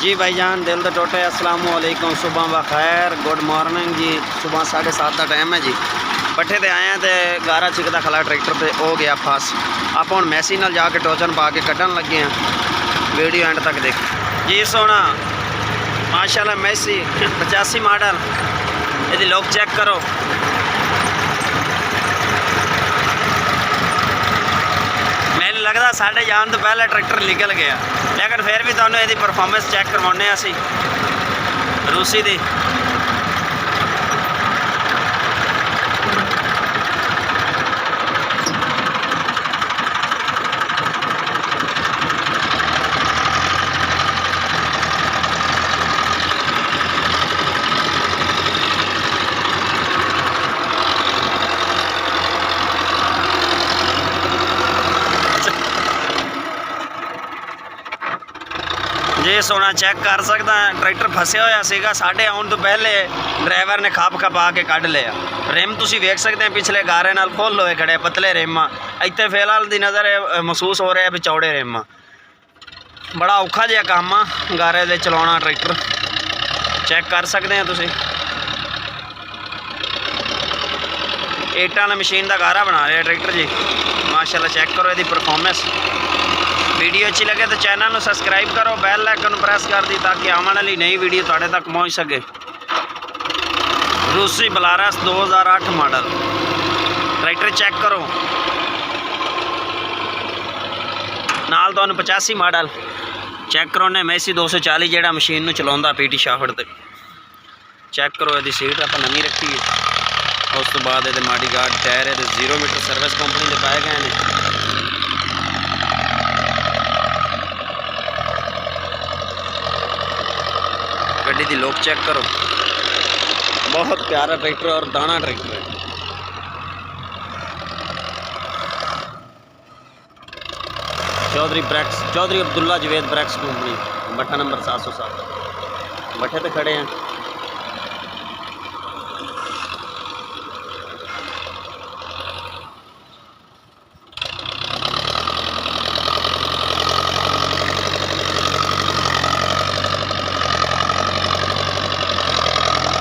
जी भाईजान दिल तो टोटे अस्सलाम वालेकुम, सुबह व खैर, गुड मॉर्निंग जी। सुबह 7:30 का टाइम है जी। पट्ठे ते आए हैं तो गारा चिकदा खला ट्रैक्टर पे हो गया फस। आप हम मैसी नाल जाके टोचन पा के कड्ढन लगे हैं। वीडियो एंड तक देख जी। सोना माशाल्लाह मैसी 85 मॉडल, यदि लोग चेक करो। मैंने लगता साढ़े जान तो पहले ट्रैक्टर निकल गया, लेकिन फिर भी तुहानू इसकी परफॉर्मेंस चेक करवाने असी रूसी दी। जी सोना चेक कर सकता है, ट्रैक्टर फसे होया सीगा। साढ़े आने तो पहले ड्राइवर ने खप खपा के कढ़ लिया। रिम तुसी वेख सकते हैं पिछले गारे नाल फुल होए खड़े, पतले रिम। इतने फिलहाल दी नज़र महसूस हो रहा है भी चौड़े रिम। बड़ा औखा जिहा काम आ गारे दे चलाना ट्रैक्टर। चेक कर सकते हैं तुसी। ईटां वाली मशीन का गारा बना रहे ट्रैक्टर जी। माशाल्लाह चेक करो इसकी परफॉर्मेंस। वीडियो अच्छी लगे तो चैनल को सब्सक्राइब करो, बेल आइकन प्रेस कर दी ताकि आने वाली नई वीडियो तुहाडे तक पहुँच सके। रूसी बलारस 2008 मॉडल ट्रैक्टर चेक करो। नाल तुहानू 85 मॉडल चेक करो ने मैसी 240 जेड़ा मशीन नू चलाउंदा पीटी शाफट ते। चेक करो इसकी सीट आप नवी रखी है। उस तो बाद ये माड़ी गार्ड टायर है 0 मीटर सर्विस कंपनी के पाए गए हैं। गड्डी दी लोक चेक करो। बहुत प्यारा ट्रैक्टर और दाना ट्रैक्टर है। चौधरी अब्दुल्ला जवेद ब्रैक्स कंपनी, भट्ठा नंबर 707। भट्ठे पे खड़े हैं।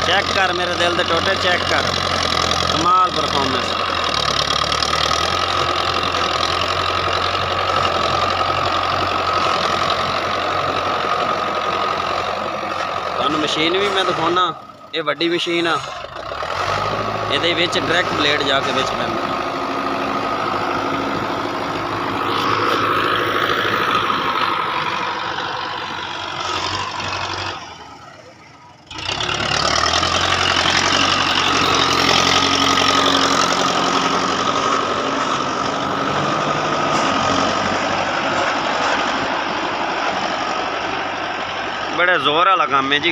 चेक कर मेरे दिल दे टोटे, चेक कर, कमाल परफॉर्मेंस। तुहानू मशीन भी मैं दिखाना। ये वड्डी मशीन आ, ये डायरेक्ट ब्लेड जाके विच पैंदा। बड़े जोर वाला काम है जी।